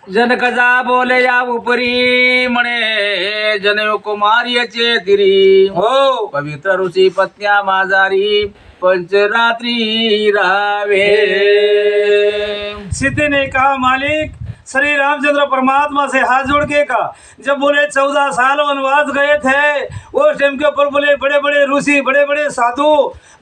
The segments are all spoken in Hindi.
जनकजा बोले या उपरी म्हणे जनयो कुमारीचे तिरी हो पवित्र ऋषी पत्न्या माझारी पंचरात्री रावे। सीते ने कहा मालिक श्री रामचंद्र परमात्मा से हाथ जोड़ के कहा, जब बोले 14 साल वनवास गए थे उस टाइम के ऊपर बोले बड़े बड़े ऋषि बड़े बड़े साधु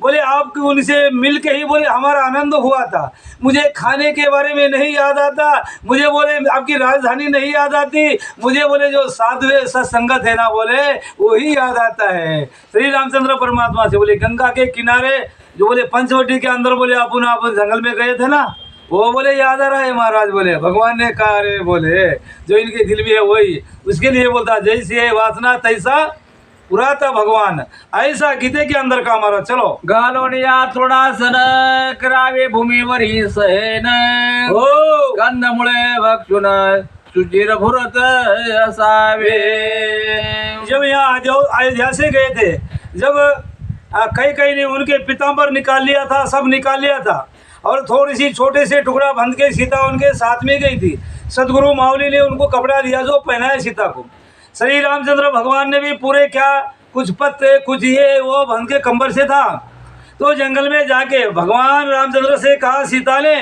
बोले आपके उनसे मिल के ही बोले हमारा आनंद हुआ था। मुझे खाने के बारे में नहीं याद आता, मुझे बोले आपकी राजधानी नहीं याद आती, मुझे बोले जो साधु सत्संगत है ना बोले वही याद आता है। श्री रामचंद्र परमात्मा से बोले गंगा के किनारे जो बोले पंचवटी के अंदर बोले अपन जंगल में गए थे ना वो बोले याद आ रहा है महाराज। बोले भगवान ने कहा अरे बोले जो इनके दिल में है वही, उसके लिए बोलता जैसी है वासना तैसा पुराता भगवान, ऐसा गीते के अंदर का हमारा। चलो घालोनिया तृणासन करावे भूमीवर ही सहन हो कंदमुळे भक्षुन सुचिर भुरत असावे। जब यहाँ जो अयोध्या से गए थे, जब कई ने उनके पीताम्बर निकाल लिया था, सब निकाल लिया था और थोड़ी सी छोटे से टुकड़ा बंध के सीता उनके साथ में गई थी। सदगुरु मावली ने उनको कपड़ा दिया जो पहनाया सीता को। श्री रामचंद्र भगवान ने भी पूरे क्या कुछ पत्ते कुछ ये वो बंध के कंबर से था। तो जंगल में जाके भगवान रामचंद्र से कहा सीता ने,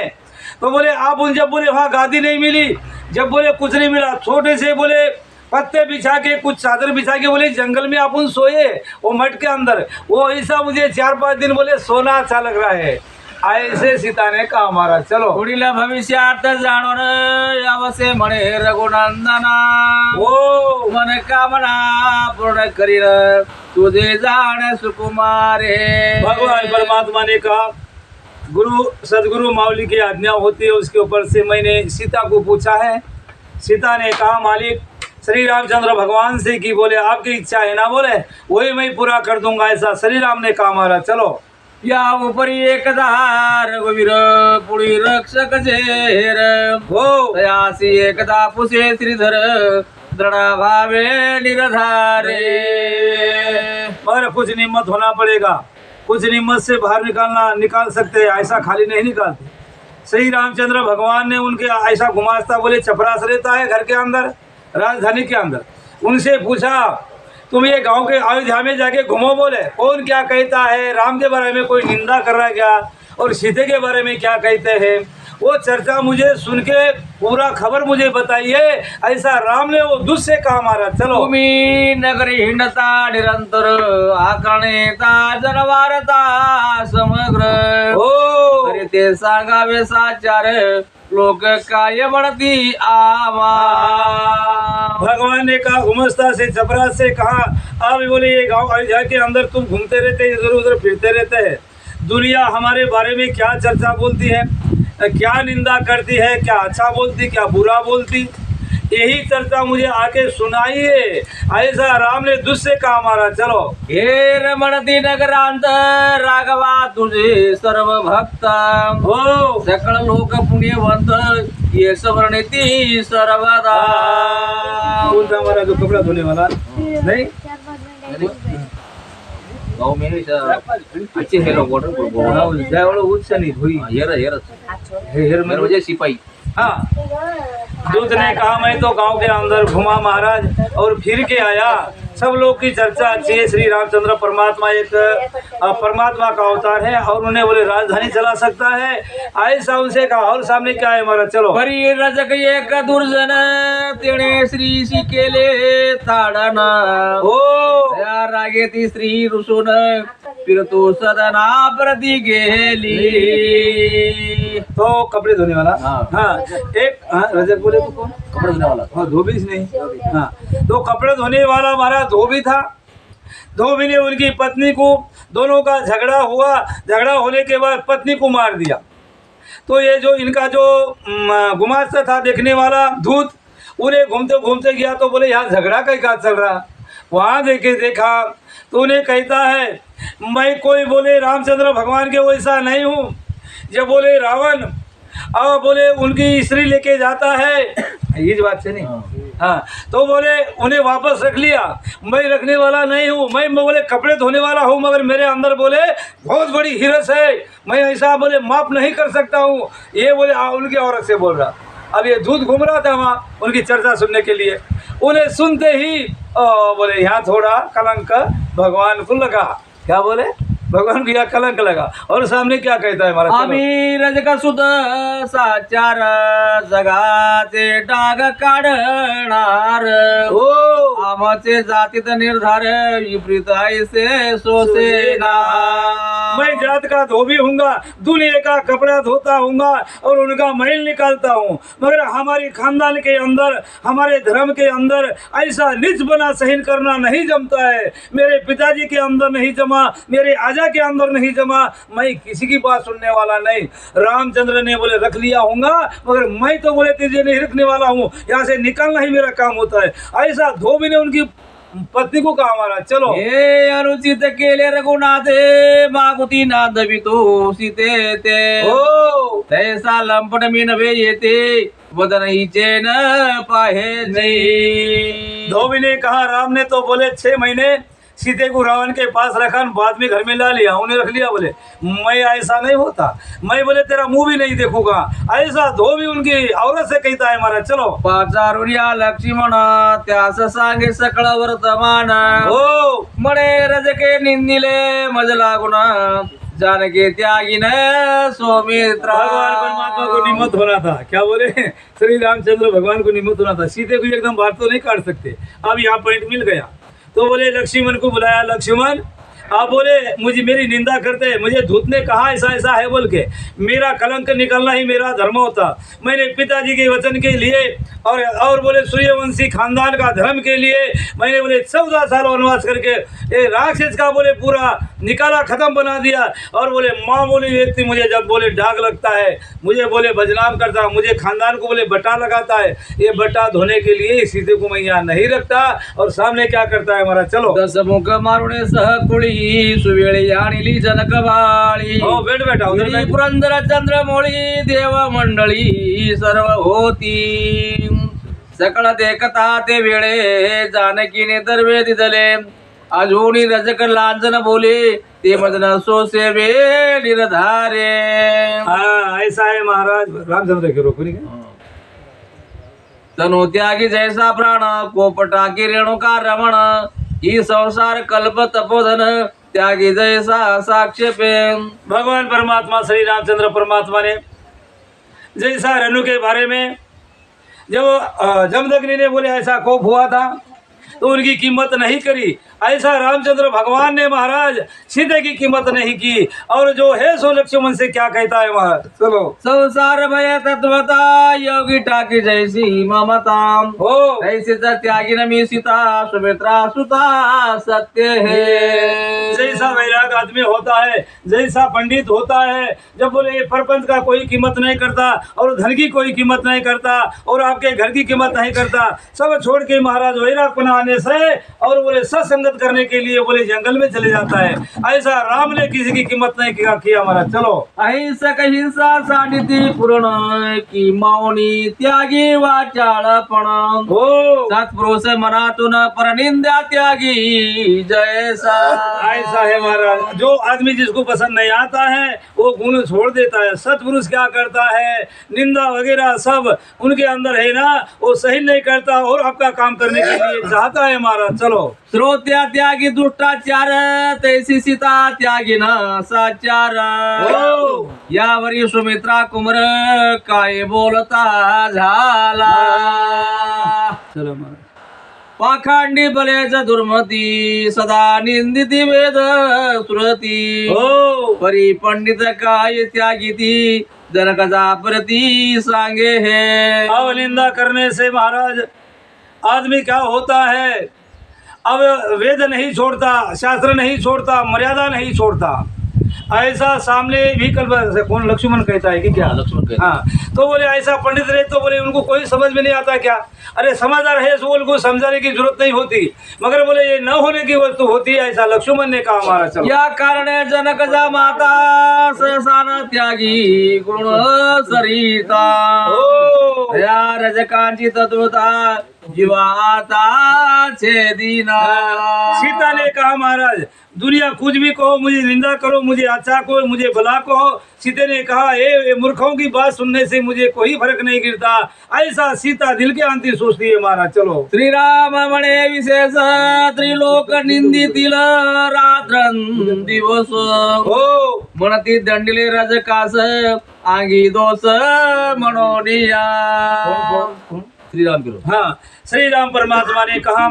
तो बोले आप उन जब बोले वहाँ गादी नहीं मिली, जब बोले कुछ नहीं मिला, छोटे से बोले पत्ते बिछा के कुछ चादर बिछा के बोले जंगल में अपन सोए वो मठ के अंदर, वो ऐसा मुझे 4-5 दिन बोले सोना अच्छा लग रहा है। ऐसे सीता ने कहा हमारा। चलो पुढील भविष्यार्थ जाणून यावसे म्हणे रघुनंदना ओ मन कामना पूर्ण करील तुझे जाण सुकुमारे। भगवान परमात्मा ने कहा गुरु सदगुरु मावली की आज्ञा होती है उसके ऊपर से मैंने सीता को पूछा है। सीता ने कहा मालिक श्री रामचंद्र भगवान से कि बोले आपकी इच्छा है ना बोले वही मैं पूरा कर दूंगा, ऐसा श्री राम ने कहा हमारा। चलो या उपरी एकदा रघुवीर पुढी रक्षक जेर हो तयासी एकदा पुसे श्रीधर दृढ़ भावे निरधारे। पर कुछ निम्मत होना पड़ेगा, कुछ निम्मत से बाहर निकाल सकते हैं, ऐसा खाली नहीं निकालते। श्री रामचंद्र भगवान ने उनके ऐसा घुमास्ता बोले चपरास रहता है घर के अंदर राजधानी के अंदर, उनसे पूछा तुम ये गांव के अयोध्या में जाके घूमो बोले कौन क्या कहता है, राम के बारे में कोई निंदा कर रहा है क्या और सीते के बारे में क्या कहते हैं, वो चर्चा मुझे सुन के पूरा खबर मुझे बताइए, ऐसा राम ने वो दुष्ट से कहा हमारा। चलो तुम्ही नगरी हिंडता निरंतर आकर्णेता जनवारता समग्र हो तरी ते सांगावे साचार लोक काय म्हणती आवा। भगवान ने कहा घुमस्ता से चपरास से कहा अब बोले ये गांव अयोध्या के अंदर तुम घूमते रहते इधर उधर फिरते रहते हैं, दुनिया हमारे बारे में क्या चर्चा बोलती है, क्या निंदा करती है, क्या अच्छा बोलती क्या बुरा बोलती, यही चर्चा मुझे आके सुनाइए, ऐसा राम ने दुष्ट से कहा हमारा। चलो हे रमणती नगरांत राघवा तुझे सर्व भक्त हो सकळ लोक पुण्यवंत ये स्मरणती सर्वदा। कौन था हमारा जो कपड़ा धोने वाला नहीं गाव में अच्छे हेलो वाटर वाला उससे नहीं धोई हेर मेरे वजह सिपाही। हाँ दूत ने कहा मैं तो गांव के अंदर घुमा महाराज और फिर के आया, सब लोग की चर्चा अच्छी है। श्री रामचंद्र परमात्मा एक परमात्मा का अवतार है और उन्हें बोले राजधानी चला सकता है, ऐसा उनसे कहा। और सामने क्या है हमारा। चलो परी रजक एक दुर्जन तेणे श्री केले ताडन हो या रागे ती श्री रुसून फिरतो सदना प्रति गेली। तो कपड़े धोने वाला हाँ। एक रजक बोले तो कौन कपड़े धोने वाला हाँ धोबी नहीं हाँ तो कपड़े धोने वाला हमारा धोबी था। धोबी ने उनकी पत्नी को, दोनों का झगड़ा हुआ, झगड़ा होने के बाद पत्नी को मार दिया। तो ये जो इनका जो गुमास्ता था देखने वाला दूत, उन्हें घूमते घूमते गया तो बोले यहाँ झगड़ा कहीं का चल रहा, वहाँ देखा तो उन्हें कहता है मैं कोई बोले रामचंद्र भगवान के वैसा नहीं हूँ। जब बोले रावण अब बोले उनकी स्त्री लेके जाता है, ये बात से नहीं हाँ, तो बोले उन्हें वापस रख लिया, मैं रखने वाला नहीं हूँ, मैं बोले कपड़े धोने वाला हूँ, मगर मेरे अंदर बोले बहुत बड़ी हिरस है, मैं ऐसा बोले माफ नहीं कर सकता हूँ। ये बोले उनकी औरत से बोल रहा। अब ये दूध घूम रहा था वहाँ उनकी चर्चा सुनने के लिए। उन्हें सुनते ही बोले यहाँ थोड़ा कलंक भगवान को लगा। क्या बोले? भगवान को यहाँ कलंक लगा। और सामने क्या कहता है हमारा? आम्ही रजक सुद साचार जगाचे डाग काढणार ओ आमाचे जातीत निर्धार विपरीत ऐसे सोसेना। मैं जात का धोबी हूँगा, दुनिया का कपड़ा धोता हूँगा और उनका मैल निकालता हूँ, मगर हमारी खानदान के अंदर, हमारे धर्म के अंदर ऐसा नीच बना सहन करना नहीं जमता है। मेरे पिताजी के अंदर नहीं जमा, मेरे आजा के अंदर नहीं जमा, मैं किसी की बात सुनने वाला नहीं। रामचंद्र ने बोले रख लिया होगा, मगर मैं तो बोले तुझे नहीं रखने वाला हूँ, यहाँ से निकलना ही मेरा काम होता है। ऐसा धोबी ने उनकी पत्नी को कहा हमारा। चलो हे अनुचित केले रघुनाथे मागुती नादवी तो सीते ते हो तैसा लंपट मी नव्हे येते वदन हिचे न पाहे नहीं। धोबी ने कहा राम ने तो बोले 6 महीने सीते को रावण के पास रखा, बाद में घर में ला लिया, उन्हें रख लिया। बोले मैं ऐसा नहीं होता, मैं बोले तेरा मुंह भी नहीं देखूंगा। ऐसा धोबी उनकी औरत से कहता है हमारा। चलो पाचारुर्या लक्ष्मण त्यास सांगे सकळ वर्तमान हो म्हणे रजके निंदिले मज लागुन जानके त्यागिन सौमित्रा। भगवान परमात्मा को निमित्त होना था। क्या बोले? श्री रामचंद्र भगवान को निमित्त होना था। सीते को एकदम बाहर तो नहीं काट सकते। अब यहाँ पॉइंट मिल गया। तो बोले लक्ष्मण को बुलाया। लक्ष्मण आप बोले मुझे मेरी निंदा करते, मुझे धूत ने कहा ऐसा ऐसा है बोल के, मेरा कलंक निकलना ही मेरा धर्म होता। मैंने पिताजी के वचन के लिए और बोले सूर्यवंशी खानदान का धर्म के लिए मैंने बोले 14 साल वनवास करके ये राक्षस का बोले पूरा निकाला खत्म बना दिया। और बोले मामूली व्यक्ति मुझे जब बोले डाग लगता है, मुझे बोले बदनाम करता है, मुझे खानदान को बोले बटा लगाता है, ये बटा धोने के लिए सीते को मैं यहाँ नहीं रखता। और सामने क्या करता है हमारा? चलो दस मुख मारुणे सहकुळी सुवेळी आणली जनकबाळी हो बैठ बैठा उधर बैठ। पुरंदर चंद्रमौळी देव मंडळी सर्व होती सकळ देखता ते वेळे जानकीने दरवे दिदले अजूनी रजक लांजन बोले ते मदन सोसे वे निर्धारे। हाँ ऐसा है महाराज रामचंद्र के रोकनी तनु त्यागी जैसा प्राण कोपटा की रेणुका रमण ही संसार कल्प तपोधन त्यागी जैसा साक्षेपे। भगवान परमात्मा श्री रामचंद्र परमात्मा ने जैसा रेणु के बारे में जब जमदग्नि ने बोले ऐसा कोप हुआ था तो उनकी कीमत नहीं करी, ऐसा रामचंद्र भगवान ने महाराज सीते की कीमत नहीं की। और जो है सो लक्ष्मण से क्या कहता है महाराज? चलो संसार भय तत्वता योगी टाकी जैसी ममता हो ऐसे त्यागी न मी सीता सुमित्रा सुता सत्य है। जैसा वैराग आदमी होता है, जैसा पंडित होता है, जब बोले ये प्रपंच का कोई कीमत नहीं करता और धन की कोई कीमत नहीं करता और आपके घर की कीमत नहीं करता, सब छोड़ के महाराज वैराग बनाने से और बोले सत्संगत करने के लिए बोले जंगल में चले जाता है। ऐसा राम ने किसी की कीमत नहीं किया महाराज। चलो अहिंसक हिंसा सानिती पूर्ण की मौनी त्यागी वाचाळपण हो सत्पुरुष मनातून परनिंदा त्यागी जैसा। ऐसा है महाराज, जो आदमी जिसको पसंद नहीं आता है वो गुण छोड़ देता है। सत्पुरुष क्या करता है, निंदा वगैरह सब उनके अंदर है ना, वो सही नहीं करता और आपका काम करने के लिए चाहता है महाराज। चलो श्रोत्या त्यागी दुष्टाचार तैसी सीता त्यागी न साचार हो यावरी सुमित्रा कुमर काय बोलता झाला। चलो महाराज पाखंडी बलेच दुर्मती सदा निंदिती वेद सुरती हो परी पंडित काय त्यागिती जनकजा प्रती सांगे है। अवनिंदा करने से महाराज आदमी क्या होता है, अब वेद नहीं छोड़ता, शास्त्र नहीं छोड़ता, मर्यादा नहीं छोड़ता। ऐसा सामने भी कल कौन लक्ष्मण कहता है कि क्या? लक्ष्मण कहता है। हाँ तो बोले ऐसा पंडित रहे तो बोले उनको कोई समझ में नहीं आता क्या? अरे समझदार है सो उनको समझाने की जरूरत नहीं होती, मगर बोले ये न होने की वस्तु होती है, ऐसा लक्ष्मण ने कहा हमारा। चलो या कारणे जनक जा माता सहसान त्यागी गुण सरिता हो या रजकांची तत्वता जीवाता छे दीना। सीता ने कहा महाराज दुनिया कुछ भी कहो, मुझे निंदा करो, मुझे अच्छा कहो, मुझे भला कहो। सीते ने कहा ए मूर्खों की बात सुनने से मुझे कोई फर्क नहीं गिरता। ऐसा सीता दिल के अंति सोचती है महाराज। चलो श्री राम म्हणे विशेष त्रिलोक निंदितील रात्र दिवस हो म्हणती दंडिले रजकास आंगी दोष मनोनिया। श्री राम की हाँ श्री राम परमात्मा ने कहा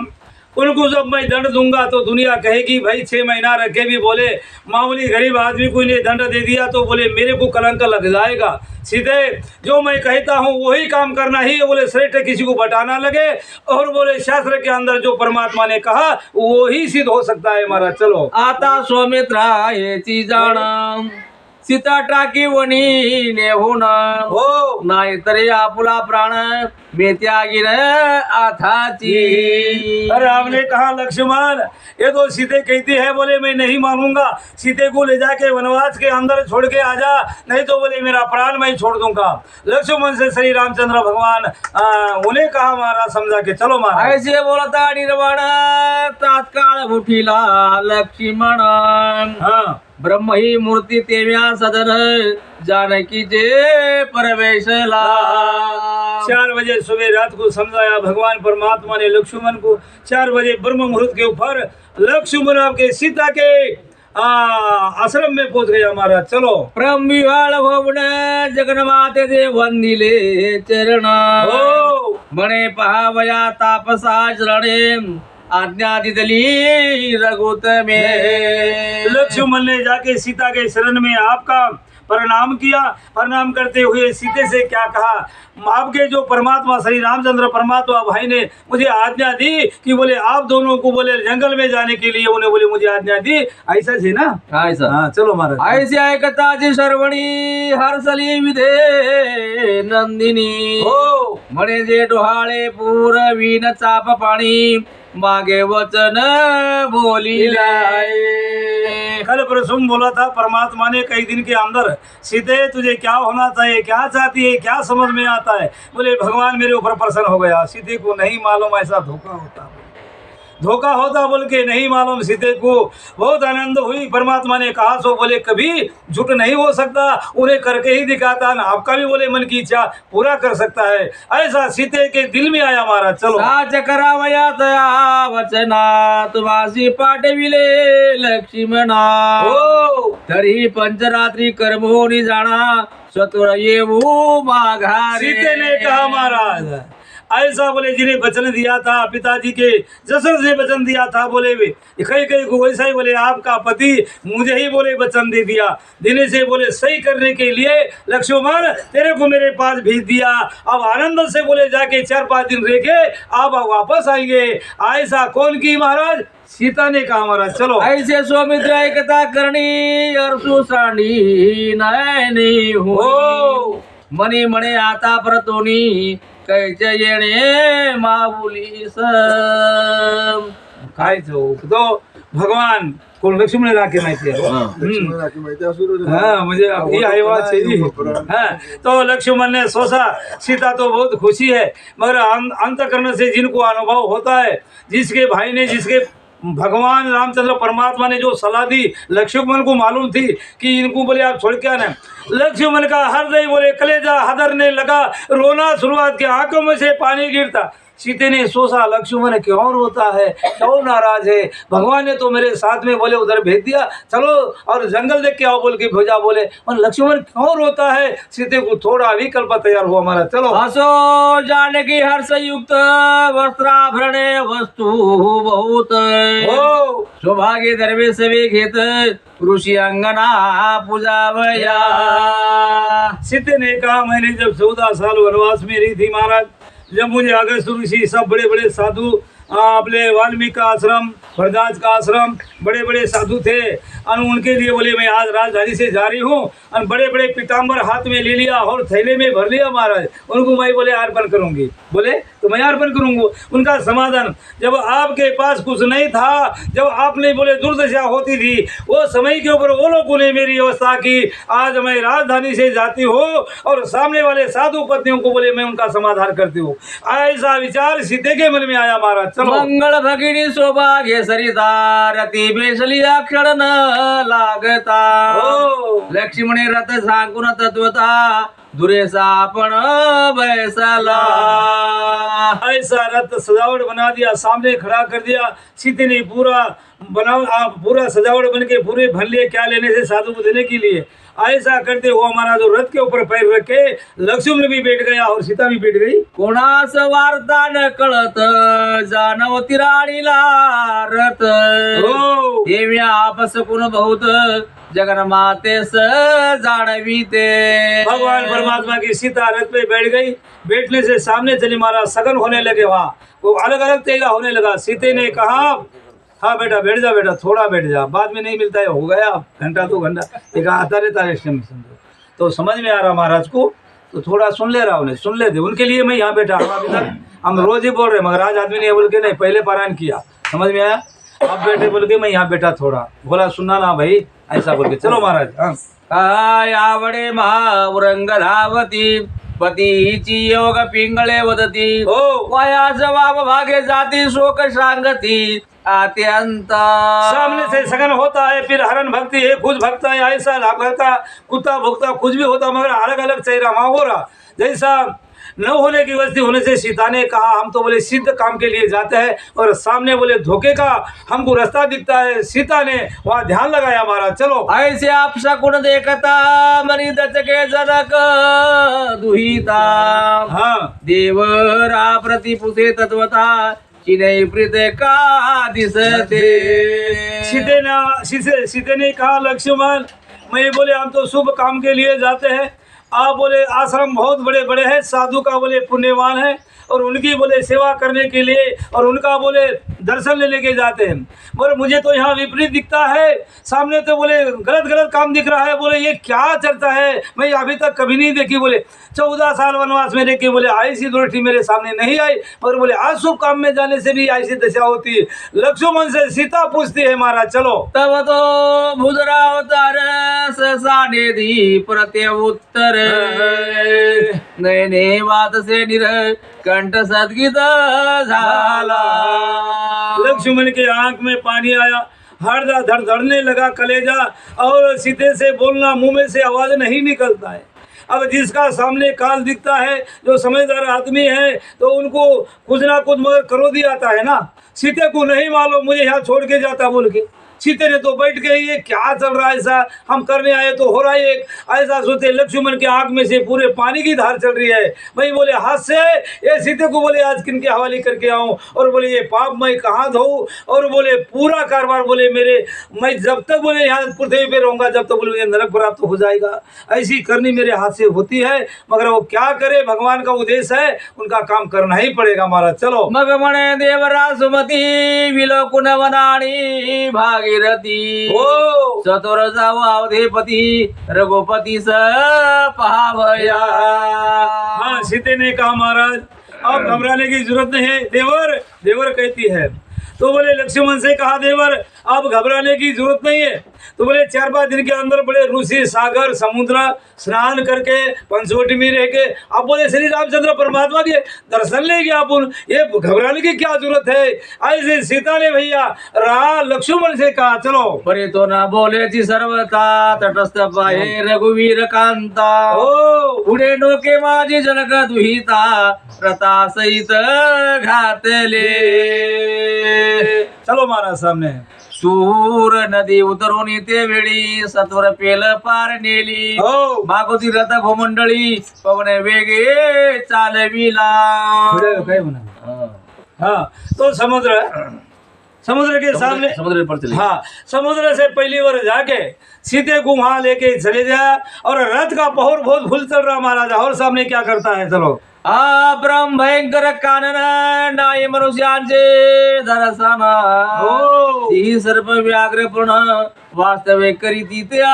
उनको जब मैं दंड दूंगा तो दुनिया कहेगी भाई 6 महीना रखे भी बोले मामूली गरीब आदमी को इन्हें दंड दे दिया तो बोले मेरे को कलंक लग जाएगा। सीधे जो मैं कहता हूँ वही काम करना ही बोले श्रेष्ठ किसी को बटाना लगे और बोले शास्त्र के अंदर जो परमात्मा ने कहा वो ही सिद्ध हो सकता है महाराज। चलो आता सौमित्रा हेची जाण सीता टाकी वणी नेहून हो नाहीतरी आपुला प्राण मी त्यागीन आथाची। राम ने कहा लक्ष्मण ये तो सीते कहती है बोले मैं नहीं मानूंगा, सीते को ले जाके वनवास के अंदर छोड़ के आजा नहीं तो बोले मेरा प्राण मैं छोड़ दूंगा। लक्ष्मण से श्री रामचंद्र भगवान उन्हें कहा महाराज समझा के चलो महाराज। ऐसे बोलता निर्वाण तात्काळ उठिला लक्ष्मण हाँ ब्रह्म ही मूर्ती तेव्या सदन जानकी जे परमेशला। 4 बजे सुबह रात को समझाया भगवान परमात्मा ने लक्ष्मण को। 4 बजे ब्रह्म मुहूर्त के ऊपर लक्ष्मण आपके सीता के आश्रम में पहुंच गया महाराज। चलो प्रम विवाळ होऊन जगन्माते दे वंदिले चरण हो म्हणे पहावया तापसा चरणे आज्ञा दिदली रघुत में। लक्ष्मण ने जाके सीता के शरण में आपका प्रणाम किया। प्रणाम करते हुए सीते से क्या कहा आपके जो परमात्मा श्री रामचंद्र परमात्मा भाई ने मुझे आज्ञा दी कि बोले आप दोनों को बोले जंगल में जाने के लिए उन्हें बोले मुझे आज्ञा दी। ऐसा है ना ऐसा हाँ चलो महाराज। ऐसी ऐकताची सर्वणी हर्षली विधे नंदिनी हो म्हणे जे डोहाळे पूरवीन चाप पाणी मागे वचन बोलिलाय। कल प्रसुम बोला था परमात्मा ने कई दिन के अंदर सीते तुझे क्या होना चाहिए, क्या चाहती है, क्या समझ में आता है। बोले भगवान मेरे ऊपर प्रसन्न हो गया। सीते को नहीं मालूम ऐसा धोखा होता धोखा होता बोल के नहीं मालूम। सीते को बहुत आनंद हुई। परमात्मा ने कहा सो बोले कभी झूठ नहीं हो सकता, उन्हें करके ही दिखाता ना आपका भी बोले मन की इच्छा पूरा कर सकता है। ऐसा सीते के दिल में आया महाराज। चलो साच करावया तया वचना तुम्हासी पाठविले लक्ष्मणा हो तरी पंचरात्री कर्मोनी जाणा स्वतुर येऊ माघारी। सीते ने कहा महाराज ऐसा बोले जिन्हें वचन दिया था पिताजी के जसन से वचन दिया था बोले वे कई कई को वैसा ही बोले आपका पति मुझे ही बोले वचन दे दिया देने से बोले सही करने के लिए लक्ष्मण तेरे को मेरे पास भेज दिया। अब आनंद से बोले जाके 4-5 दिन रह के आप वापस आएंगे। ऐसा कौन की महाराज सीता ने कहा महाराज। चलो ऐसे सौमित्र ऐकता करणी अरसू सांडी नयनी हो मनी म्हणे आता परतोनी कैचे येणे माऊली काय तो भगवान कोण लक्ष्मण राखे माहिती आहे हाँ मुझे ये आई बात चाहिए। हाँ तो लक्ष्मण ने सोचा सीता तो बहुत खुशी है मगर अंतःकरण से जिनको अनुभव होता है जिसके भाई ने जिसके भगवान रामचंद्र परमात्मा ने जो सलाह दी लक्ष्मण को मालूम थी कि इनको बोले आप छोड़ के आना। लक्ष्मण का हृदय बोले कलेजा हदरने लगा, रोना शुरुआत किया, आंखों में से पानी गिरता। सीते ने सोचा लक्ष्मण क्यों रोता है, क्यों नाराज है, भगवान ने तो मेरे साथ में बोले उधर भेज दिया, चलो और जंगल देख के आओ बोल के भेजा बोले। और लक्ष्मण क्यों रोता है, सीते को थोड़ा विकल्प तैयार हुआ हमारा। चलो असो जानकी हर्ष युक्त वस्त्राभरणे वस्तु बहुत हो सौभाग्य दरवे सवे घेत ऋषि अंगना पूजावया। सीते ने कहा मैंने जब 14 साल वनवास में रही थी महाराज, जब मुझे अगस्त ऋषि सब बड़े बड़े साधु अपने वाल्मीकि का आश्रम भरद्वाज का आश्रम बड़े बड़े साधु थे और उनके लिए बोले मैं आज राजधानी से जा रही हूँ और बड़े बड़े पीताम्बर हाथ में ले लिया और थैले में भर लिया महाराज, उनको मैं बोले अर्पण करूंगी। बोले तो तो मैं अर्पण करूंगा उनका समाधान। जब आपके पास कुछ नहीं था, जब आपने बोले दुर्दशा होती थी, वो समय के ऊपर वो लोगों ने मेरी व्यवस्था की। आज मैं राजधानी से जाती हूँ और सामने वाले साधु पत्नियों को बोले मैं उनका समाधान करती हूँ। ऐसा विचार सीते के मन में आया महाराज। चलो मंगल भगिनी सौभाग्य सरिता रति बेसलिया क्षण न लागता ओ लक्ष्मणी रथ सांकुन तत्वता दुरेसा पण बैसला। ऐसा रथ सजावट बना दिया, सामने खड़ा कर दिया। सीते ने पूरा पूरा सजावट बन के पूरे भर लिए, क्या लेने से साधु को देने के लिए। ऐसा करते हुआ हमारा जो रथ के ऊपर पैर रखे, लक्ष्मण भी बैठ गया और सीता भी बैठ गई। कोणास वार्ता न कळत जानवती राणीला रथ हो देवी आपस कुण बहुत जगन्मातेस जाणवीते। भगवान परमात्मा की सीता रथ पे बैठ गई। बैठने से सामने चली महाराज, सगन होने लगे, वहाँ वो अलग अलग तेगा होने लगा। सीते ने कहा हाँ बेटा बैठ जा, बेटा थोड़ा बैठ जा, बाद में नहीं मिलता है, हो गया घंटा 2 घंटा एक आता रहता है समझो। तो समझ में आ रहा महाराज को, तो थोड़ा सुन ले रहा, उन्हें सुन ले दे, उनके लिए मैं यहाँ बैठा हूँ। अभी तक हम रोज ही बोल रहे मगर आज आदमी ने बोल के नहीं, पहले पारायण किया, समझ में आया। अब बैठे बोल के मैं यहाँ बैठा, थोड़ा बोला सुनना ना भाई, ऐसा बोल के चलो महाराज। हाँ काय आवडे महावरंग धावती पतीची योग पिंगळे वदती हो वाया जवाब भागे जाती शोक सांगती अत्यंत। सामने से सगन होता है, फिर हरण भक्ति है, कुछ भक्ता है, ऐसा लाभ करता, कुत्ता भुगता, कुछ भी होता, मगर अलग अलग चेहरा वहाँ हो रहा। जैसा न होने की वजह होने से सीता ने कहा हम तो बोले सिद्ध काम के लिए जाते हैं, और सामने बोले धोखे का हमको रास्ता दिखता है। सीता ने वहाँ ध्यान लगाया हमारा। चलो ऐसे आप सकुन देखता मनी दचके जनक दुहिता हाँ देवरा प्रति पुसे तत्वता चिनई प्रीत का दिसते। सीते ने कहा लक्ष्मण मैं बोले हम तो शुभ काम के लिए जाते हैं, आप बोले आश्रम बहुत बड़े बड़े हैं, साधु का बोले पुण्यवान है, और उनकी बोले सेवा करने के लिए और उनका बोले दर्शन लेने के जाते हैं, मगर मुझे तो यहाँ विपरीत दिखता है। सामने तो बोले गलत गलत काम दिख रहा है, बोले ये क्या चलता है, मैं अभी तक कभी नहीं देखी। बोले 14 साल वनवास में देखी, बोले ऐसी दृष्टि मेरे सामने नहीं आई, मगर बोले आज शुभ काम में जाने से भी ऐसी दशा होती है। लक्ष्मण से सीता पूछती है महाराज। चलो तब तो भुजरा अवतार साने दी प्रत्य उत्तर नयने बात से निर कंठ सदगीत झाला। लक्ष्मण के आंख में पानी आया, हरदा धड़धड़ने लगा कलेजा, और सीधे से बोलना मुंह में से आवाज नहीं निकलता है। अब जिसका सामने काल दिखता है, जो समझदार आदमी है, तो उनको कुछ ना कुछ मगर क्रोधी आता है ना। सीते को नहीं मालूम मुझे यहाँ छोड़ के जाता बोल के, सीते ने तो बैठ गई, ये क्या चल रहा है, ऐसा हम करने आए तो हो रहा है एक, ऐसा सोचते लक्ष्मण के आंख में से पूरे पानी की धार चल रही है। भाई बोले हाथ से ये सीते को बोले आज किन के हवाले करके आऊं, और बोले ये पाप मैं कहाँ धोऊं, और बोले पूरा कारोबार बोले मेरे, मैं जब तक बोले यहाँ पृथ्वी पे रहूंगा जब तक बोले मुझे नरक प्राप्त हो जाएगा। ऐसी करनी मेरे हाथ से होती है, मगर वो क्या करे, भगवान का उद्देश्य है, उनका काम करना ही पड़ेगा महाराज। चलो मग म्हणे देवरा सुमती विलोकुन वनाणी भागीरथी ओ सतोर जाऊ अवधेपती रघुपती स पहावया। हाँ सीते ने कहा महाराज अब घबराने की जरूरत नहीं है। देवर कहती है तो बोले लक्ष्मण से कहा देवर अब घबराने की जरूरत नहीं है। तो बोले 4-5 दिन के अंदर बड़े ऋषि सागर समुद्र स्नान करके पंचवटी में रह के अब बोले श्री रामचंद्र परमात्मा के दर्शन लेंगे अपन, ये घबराने की क्या जरूरत है। ऐसे सीता ने भैया रहा लक्ष्मण से कहा चलो। परे तो न बोले जी सर्वता तटस्थ पाहे रघुवीर कांता पुढे डोके माझे जनक दुहिता प्रता सहित घातले। चलो महाराज सामने सूर नदी उतरून ते वेळी सत्वर पेल पार नेली हो मागोती रथ भूमंडळी पवन वेगे चालविला। काय म्हणा हाँ तो समुद्र के सामने समुद्र पर चले। हाँ समुद्र से पहली बार जाके सीते को वहां लेके चले जाया, और रथ का पहर बहुत फुल चल रहा महाराजा। और सामने क्या करता है चलो ब्रह्म भयंकर कानन नाय मनुष्यांचे दर्शन हो ती सर्प व्याघ्र पूर्ण वास्तविक करीती त्या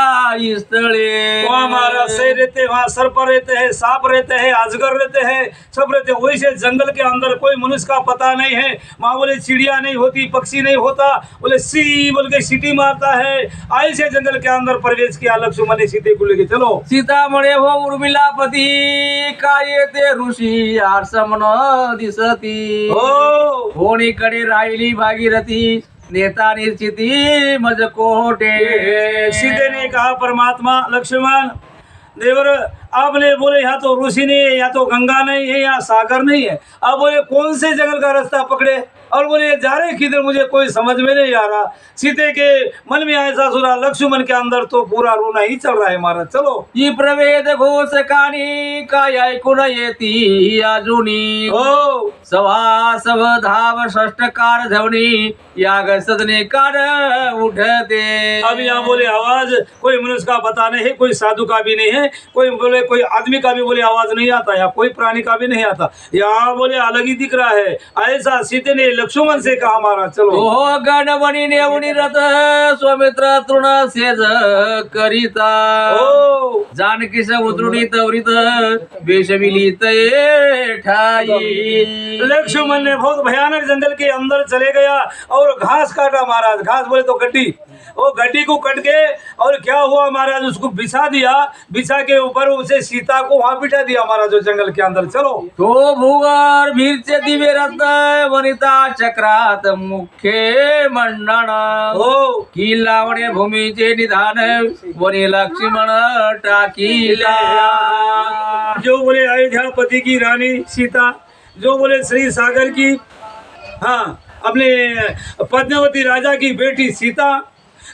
स्थळे वहाँ महाराज शेर रहते हैं, वहाँ सर्प रहते हैं, सांप रहते हैं, अजगर रहते हैं, सब रहते हैं। वैसे जंगल के अंदर कोई मनुष्य का पता नहीं है। वहाँ बोले चिड़िया नहीं होती, पक्षी नहीं होता, बोले सी बोल के सीटी मारता है। ऐसे जंगल के अंदर प्रवेश किया लक्ष्मण ने सीते को लेके। चलो सीता म्हणे हो उर्मिलापती काय ते ऋषी आरसमन दिसती हो कोणीकडे राहिली भागीरथी नेता निश्चिती मज कोटे सीते ने कहा परमात्मा लक्ष्मण देवर आपने बोले यहाँ तो ऋषि नहीं है, यहाँ तो गंगा नहीं है, यहाँ सागर नहीं है। अब बोले कौन से जंगल का रास्ता पकड़े और बोले ये जा रहे किधर, मुझे कोई समझ में नहीं आ रहा। सीते के मन में ऐसा सुना, लक्ष्मण के अंदर तो पूरा रोना ही चल रहा है महाराज। चलो ही प्रवेद घोष काणी काय ऐकून येती अजुनी हो सभासभ धाव षष्टकार धवनी याग सदने कार उठते। अब यहाँ बोले आवाज कोई मनुष्य का पता नहीं है, कोई साधु का भी नहीं है, कोई बोले कोई आदमी का भी बोले आवाज नहीं आता, या कोई प्राणी का भी नहीं आता, यहाँ बोले अलग ही दिख रहा है। ऐसा सीते ने लक्ष्मण से कहा महाराज। चलो हो गणवणी नेवणी रथ स्वमित्र तृण सेज करिता हो जानकीस उतरुणी तवरित बेशविलित ठाई। लक्ष्मण ने बहुत भयानक जंगल के अंदर चले गया और घास काटा महाराज। घास बोले तो गड्डी, वो गड्डी को कट के और क्या हुआ महाराज, उसको बिछा दिया, बिछा के ऊपर उसे सीता को वहां बिठा दिया महाराज जो जंगल के अंदर। चलो तो भूगर भीरचे दिवे रत्न वनिता चक्रात मुख्य मंडन हो की लावणे भूमीचे निधान वनी लक्ष्मण टाकीला। जो बोले अयोध्यापति की रानी सीता, जो बोले श्री सागर की, हाँ अपने पद्मावती राजा की बेटी सीता,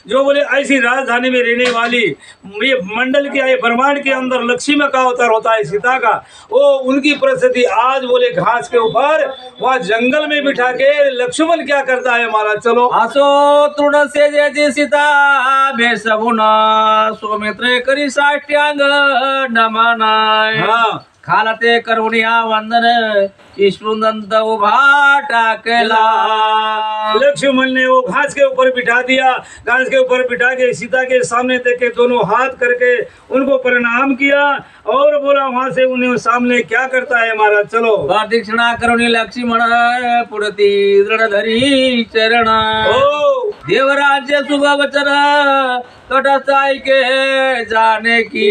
जो बोले ऐसी राजधानी में रहने वाली, ये मंडल के ये ब्रह्मांड के अंदर लक्ष्मी का अवतार होता है सीता का, वो उनकी परिस्थिति आज बोले घास के ऊपर वहाँ जंगल में बिठा के लक्ष्मण क्या करता है महाराज। चलो असो तृण से जय सीता बेसगुण सौमित्र करी साष्ट्यांग नमन हाँ खालते करुणिया वंदन ईश्वरदंत उभा टाकला। लक्ष्मण ने वो घास के ऊपर बिठा दिया, घास के ऊपर बिठा के सीता के सामने देखे, दोनों हाथ करके उनको प्रणाम किया और बोला वहां से उन्हें सामने क्या करता है महाराज। चलो प्रदक्षिणा करुणी लक्ष्मण पुरती दृढ़ धरी चरण ओ देवराज्य शुभ वचन कटसाई के जाने की।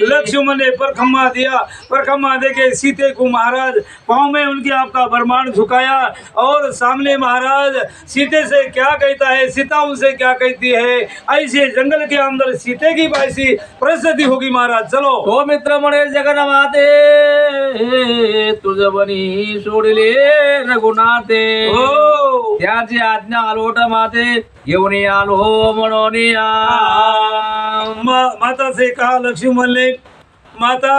लक्ष्मण ने परखम्मा दिया, परखम्मा देके सीते को महाराज पाँव में उनके आपका ब्रह्मांड झुकाया और सामने महाराज सीते से क्या कहता है, सीता उनसे क्या कहती है। ऐसे जंगल के अंदर सीते की ऐसी परिस्थिति होगी महाराज। चलो हो मित्र म्हणे जगन माते तुझ बनी सोडले रघुनाथे हो त्याची आज्ञा आलोट माते घेऊन आलो म्हणून माता से कहा लक्ष्मण ने, माता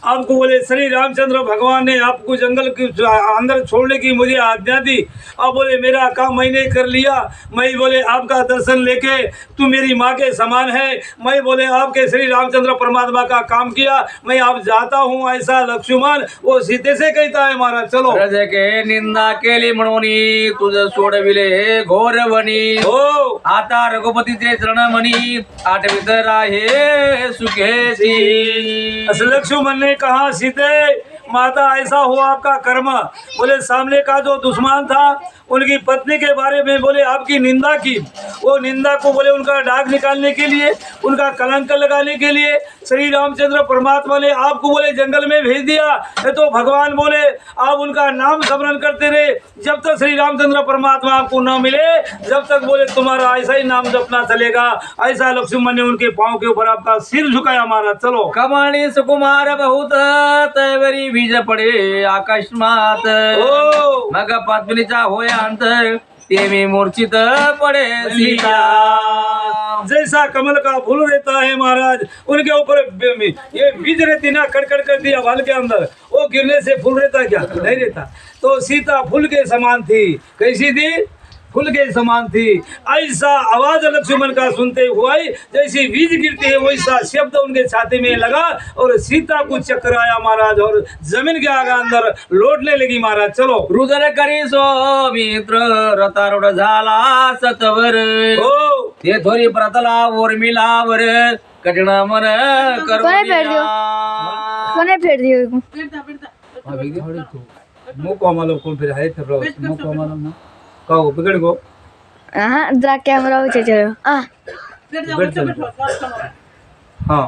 आपको बोले श्री रामचंद्र भगवान ने आपको जंगल के अंदर छोड़ने की मुझे आज्ञा दी। अब बोले मेरा काम मैंने कर लिया, मैं बोले आपका दर्शन लेके तू मेरी माँ के समान है, मैं बोले आपके श्री रामचंद्र परमात्मा का काम किया, मैं आप जाता हूँ। ऐसा लक्ष्मण वो सीते से कहता है महाराज। चलो रज के निंदा केली म्हणून तुझ सोडविले घोर वनी हो आता रघुपतीचे चरण म्हणी आठवित राहे सुखेची। लक्ष्मण ने कहा सीते माता ऐसा हुआ आपका कर्म, बोले सामने का जो दुश्मन था उनकी पत्नी के बारे में बोले आपकी निंदा की, वो निंदा को बोले उनका दाग निकालने के लिए, उनका कलंक लगाने के लिए श्री रामचंद्र परमात्मा ने आपको बोले जंगल में भेज दिया। तो भगवान बोले आप उनका नाम स्मरण करते रहे, जब तक श्री रामचंद्र परमात्मा आपको न मिले जब तक बोले तुम्हारा ऐसा ही नाम जपना चलेगा। ऐसा लक्ष्मण ने उनके पाँव के ऊपर आपका सिर झुकाया महाराज। चलो कमाणी सुकुमार बहुत तैवरी बीज पडे आकाशमात हो मग पद्मिनीचा होय अंत ते मी मूर्छित पडे सीता। जैसा कमल का फूल रहता है महाराज, उनके ऊपर ये बीज रहती ना, कड़कड़ कर दिया बाल के अंदर, वो गिरने से फूल रहता क्या? नहीं रहता। तो सीता फूल के समान थी। कैसी थी? फूल के समान थी। ऐसा आवाज लक्ष्मण का सुनते हुए जैसी बीज गिरती है वैसा शब्द उनके छाती में लगा और सीता को चक्कर आया महाराज और जमीन के आगे अंदर लौटने लगी महाराज। चलो रुदर करी सौमित्र रतारूढ झाला सतवर हो ते थोरी प्रतला उर्मिलावर कठिण मन कोणे फेड दियो? कोने फेर दियो? मुको मालो कौन फिर है फिर मुको मालो ना कहो बिगड़ गो हाँ जरा कैमरा ऊंचे चलो बिगड़ चलो हाँ